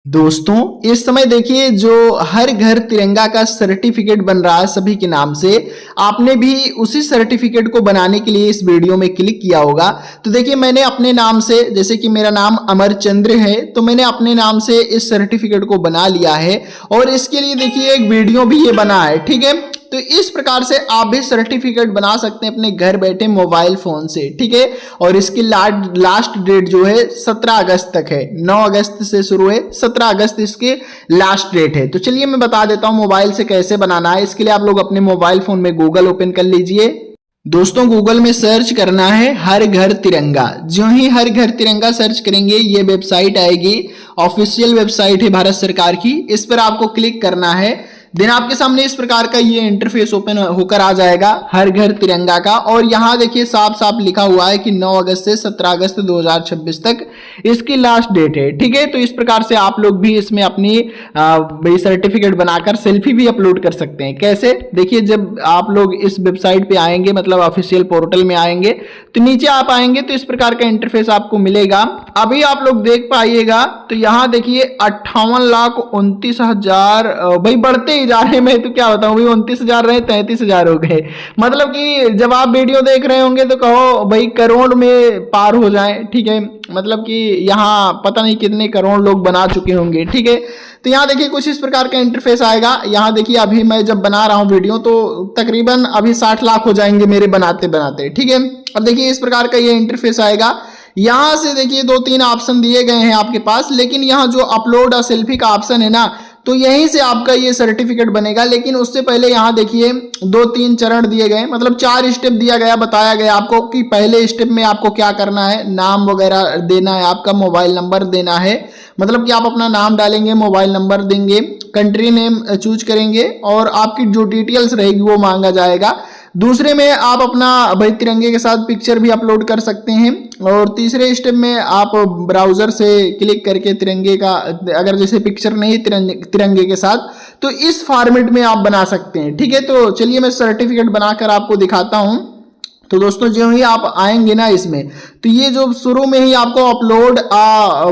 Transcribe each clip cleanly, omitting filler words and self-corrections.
दोस्तों इस समय देखिए जो हर घर तिरंगा का सर्टिफिकेट बन रहा है सभी के नाम से। आपने भी उसी सर्टिफिकेट को बनाने के लिए इस वीडियो में क्लिक किया होगा। तो देखिए मैंने अपने नाम से, जैसे कि मेरा नाम अमरचंद्र है, तो मैंने अपने नाम से इस सर्टिफिकेट को बना लिया है और इसके लिए देखिए एक वीडियो भी ये बना है। ठीक है, तो इस प्रकार से आप भी सर्टिफिकेट बना सकते हैं अपने घर बैठे मोबाइल फोन से। ठीक है, और इसकी लास्ट डेट जो है 17 अगस्त तक है। 9 अगस्त से शुरू है, 17 अगस्त इसके लास्ट डेट है। तो चलिए मैं बता देता हूं मोबाइल से कैसे बनाना है। इसके लिए आप लोग अपने मोबाइल फोन में गूगल ओपन कर लीजिए। दोस्तों गूगल में सर्च करना है हर घर तिरंगा। जो ही हर घर तिरंगा सर्च करेंगे ये वेबसाइट आएगी, ऑफिशियल वेबसाइट है भारत सरकार की। इस पर आपको क्लिक करना है। देन आपके सामने इस प्रकार का ये इंटरफेस ओपन होकर आ जाएगा हर घर तिरंगा का। और यहाँ देखिए साफ साफ लिखा हुआ है कि 9 अगस्त से 17 अगस्त 2026 तक इसकी लास्ट डेट है। ठीक है, तो इस प्रकार से आप लोग भी इसमें अपनी सर्टिफिकेट बनाकर सेल्फी भी अपलोड कर सकते हैं। कैसे, देखिए जब आप लोग इस वेबसाइट पे आएंगे, मतलब ऑफिशियल पोर्टल में आएंगे, तो नीचे आप आएंगे तो इस प्रकार का इंटरफेस आपको मिलेगा। अभी आप लोग देख पाइएगा तो यहाँ देखिए 58,29,000 भाई बढ़ते ही जा रहे हैं। मैं तो क्या बताऊं भाई, 29,000 रहे 33,000 हो गए। मतलब कि जब आप वीडियो देख रहे होंगे तो कहो भाई करोड़ में पार हो जाए। ठीक है, मतलब कि यहाँ पता नहीं कितने करोड़ लोग बना चुके होंगे। ठीक है, तो यहाँ देखिए कुछ इस प्रकार का इंटरफेस आएगा। यहाँ देखिए अभी मैं जब बना रहा हूँ वीडियो तो तकरीबन अभी 60 लाख हो जाएंगे मेरे बनाते बनाते। ठीक है, अब देखिए इस प्रकार का ये इंटरफेस आएगा। यहाँ से देखिए 2-3 ऑप्शन दिए गए हैं आपके पास, लेकिन यहाँ जो अपलोड अ सेल्फी का ऑप्शन है ना, तो यहीं से आपका ये सर्टिफिकेट बनेगा। लेकिन उससे पहले यहाँ देखिए 2-3 चरण दिए गए, मतलब 4 स्टेप दिया गया, बताया गया आपको कि पहले स्टेप में आपको क्या करना है। नाम वगैरह देना है, आपका मोबाइल नंबर देना है, मतलब कि आप अपना नाम डालेंगे, मोबाइल नंबर देंगे, कंट्री नेम चूज करेंगे और आपकी जो डिटेल्स रहेगी वो मांगा जाएगा। दूसरे में आप अपना भाई तिरंगे के साथ पिक्चर भी अपलोड कर सकते हैं। और तीसरे स्टेप में आप ब्राउजर से क्लिक करके तिरंगे का, अगर जैसे पिक्चर नहीं तिरंगे के साथ, तो इस फॉर्मेट में आप बना सकते हैं। ठीक है, तो चलिए मैं सर्टिफिकेट बनाकर आपको दिखाता हूं। तो दोस्तों जो ही आप आएंगे ना इसमें, तो ये जो शुरू में ही आपको अपलोड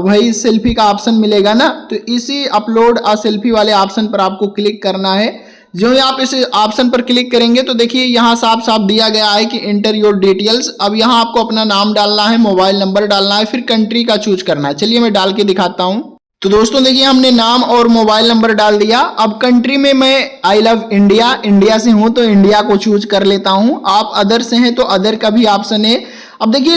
भाई सेल्फी का ऑप्शन मिलेगा ना, तो इसी अपलोड आ सेल्फी वाले ऑप्शन पर आपको क्लिक करना है। जो ही आप इस ऑप्शन पर क्लिक करेंगे तो देखिए यहाँ साफ साफ दिया गया है कि एंटर योर डिटेल्स। अब यहाँ आपको अपना नाम डालना है, मोबाइल नंबर डालना है, फिर कंट्री का चूज करना है। चलिए मैं डाल के दिखाता हूँ। तो दोस्तों देखिए हमने नाम और मोबाइल नंबर डाल दिया। अब कंट्री में मैं आई लव इंडिया, इंडिया से हूं तो इंडिया को चूज कर लेता हूं। आप अदर से हैं तो अदर का भी ऑप्शन है। अब देखिए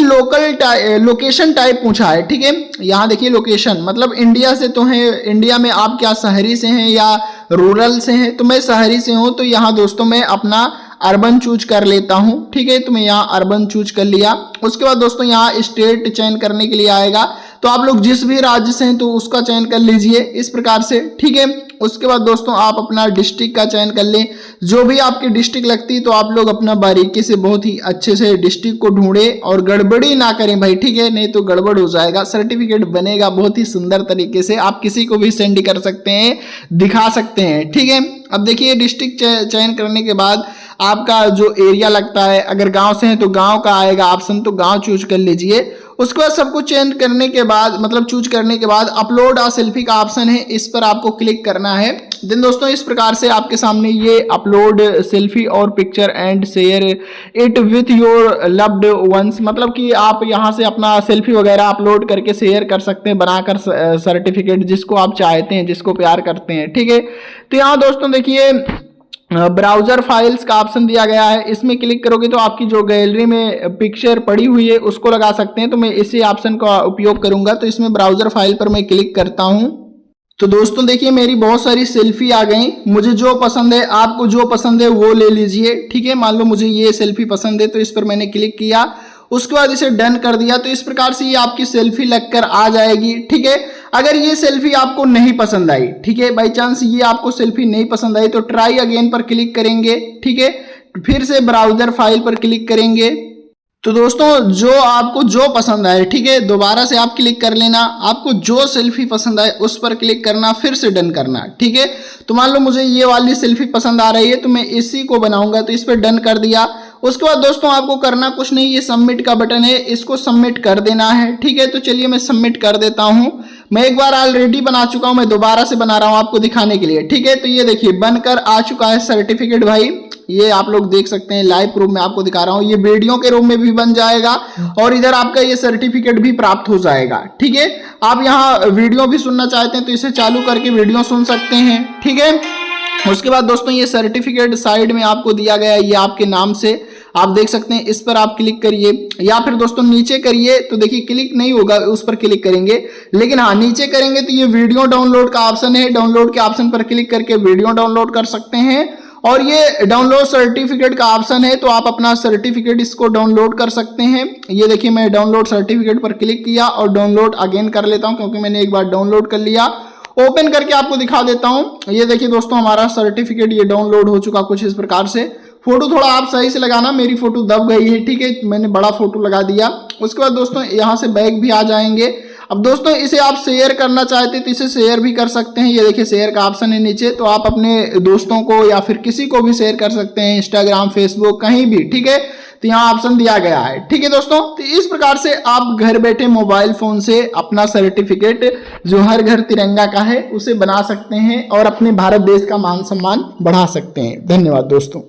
लोकेशन टाइप पूछा है। ठीक है, यहाँ देखिए लोकेशन मतलब इंडिया से तो है, इंडिया में आप क्या शहरी से हैं या रूरल से हैं, तो मैं शहरी से हूँ। तो यहाँ दोस्तों मैं अपना अर्बन चूज कर लेता हूँ। ठीक है, तो मैं यहाँ अर्बन चूज कर लिया। उसके बाद दोस्तों यहाँ स्टेट चयन करने के लिए आएगा, तो आप लोग जिस भी राज्य से हैं तो उसका चयन कर लीजिए इस प्रकार से। ठीक है, उसके बाद दोस्तों आप अपना डिस्ट्रिक्ट का चयन कर लें, जो भी आपकी डिस्ट्रिक्ट लगती है, तो आप लोग अपना बारीकी से बहुत ही अच्छे से डिस्ट्रिक्ट को ढूंढे और गड़बड़ी ना करें भाई। ठीक है, नहीं तो गड़बड़ हो जाएगा। सर्टिफिकेट बनेगा बहुत ही सुंदर तरीके से, आप किसी को भी सेंड कर सकते हैं, दिखा सकते हैं। ठीक है, अब देखिए डिस्ट्रिक्ट चयन करने के बाद आपका जो एरिया लगता है, अगर गांव से है तो गांव का आएगा ऑप्शन, तो गांव चूज कर लीजिए। उसके बाद सब कुछ चेंज करने के बाद, मतलब चूज करने के बाद अपलोड आ सेल्फी का ऑप्शन है, इस पर आपको क्लिक करना है। देन दोस्तों इस प्रकार से आपके सामने ये अपलोड सेल्फी और picture and share it with your loved ones, मतलब कि आप यहाँ से अपना सेल्फी वगैरह अपलोड करके शेयर कर सकते हैं, बनाकर सर्टिफिकेट जिसको आप चाहते हैं, जिसको प्यार करते हैं। ठीक है, तो यहाँ दोस्तों देखिए ब्राउजर फाइल्स का ऑप्शन दिया गया है। इसमें क्लिक करोगे तो आपकी जो गैलरी में पिक्चर पड़ी हुई है उसको लगा सकते हैं। तो मैं इसी ऑप्शन का उपयोग करूंगा, तो इसमें ब्राउजर फाइल पर मैं क्लिक करता हूं। तो दोस्तों देखिए मेरी बहुत सारी सेल्फी आ गई। मुझे जो पसंद है, आपको जो पसंद है वो ले लीजिए। ठीक है, मान लो मुझे ये सेल्फी पसंद है तो इस पर मैंने क्लिक किया, उसके बाद इसे डन कर दिया। तो इस प्रकार से ये आपकी सेल्फी लगकर आ जाएगी। ठीक है, अगर ये सेल्फी आपको नहीं पसंद आई, ठीक है, बाई चांस ये आपको सेल्फी नहीं पसंद आई, तो ट्राई अगेन पर क्लिक करेंगे। ठीक है, फिर से ब्राउजर फाइल पर क्लिक करेंगे। तो दोस्तों जो आपको जो पसंद आए, ठीक है, दोबारा से आप क्लिक कर लेना। आपको जो सेल्फी पसंद आए उस पर क्लिक करना, फिर से डन करना। ठीक है, तो मान लो मुझे ये वाली सेल्फी पसंद आ रही है तो मैं इसी को बनाऊंगा, तो इस पर डन कर दिया। उसके बाद दोस्तों आपको करना कुछ नहीं, ये सबमिट का बटन है, इसको सबमिट कर देना है। ठीक है, तो चलिए मैं सबमिट कर देता हूं। मैं एक बार ऑलरेडी बना चुका हूं, मैं दोबारा से बना रहा हूं आपको दिखाने के लिए, ठीक है। तो ये देखिए बनकर आ चुका है सर्टिफिकेट भाई, ये आप लोग देख सकते हैं, लाइव प्रूफ में आपको दिखा रहा हूं। ये वीडियो के रूप में भी बन जाएगा और इधर आपका ये सर्टिफिकेट भी प्राप्त हो जाएगा, ठीक है। आप यहाँ वीडियो भी सुनना चाहते हैं तो इसे चालू करके वीडियो सुन सकते हैं, ठीक है। उसके बाद दोस्तों ये सर्टिफिकेट साइड में आपको दिया गया है, ये आपके नाम से आप देख सकते हैं, इस पर आप क्लिक करिए या फिर दोस्तों नीचे करिए तो देखिए क्लिक नहीं होगा, उस पर क्लिक करेंगे, लेकिन हाँ नीचे करेंगे तो ये वीडियो डाउनलोड का ऑप्शन है, डाउनलोड के ऑप्शन पर क्लिक करके वीडियो डाउनलोड कर सकते हैं। और ये डाउनलोड सर्टिफिकेट का ऑप्शन है, तो आप अपना सर्टिफिकेट इसको डाउनलोड कर सकते हैं। ये देखिए मैं डाउनलोड सर्टिफिकेट पर क्लिक किया और डाउनलोड अगेन कर लेता हूं क्योंकि मैंने एक बार डाउनलोड कर लिया। ओपन करके आपको दिखा देता हूं। ये देखिए दोस्तों हमारा सर्टिफिकेट ये डाउनलोड हो चुका कुछ इस प्रकार से। फोटो थोड़ा आप सही से लगाना, मेरी फोटो दब गई है, ठीक है, मैंने बड़ा फोटो लगा दिया। उसके बाद दोस्तों यहाँ से बैक भी आ जाएंगे। अब दोस्तों इसे आप शेयर करना चाहते हैं तो इसे शेयर भी कर सकते हैं। ये देखिए शेयर का ऑप्शन है नीचे, तो आप अपने दोस्तों को या फिर किसी को भी शेयर कर सकते हैं, इंस्टाग्राम, फेसबुक, कहीं भी, ठीक है। तो यहाँ ऑप्शन दिया गया है, ठीक है दोस्तों। तो इस प्रकार से आप घर बैठे मोबाइल फोन से अपना सर्टिफिकेट जो हर घर तिरंगा का है उसे बना सकते हैं और अपने भारत देश का मान सम्मान बढ़ा सकते हैं। धन्यवाद दोस्तों।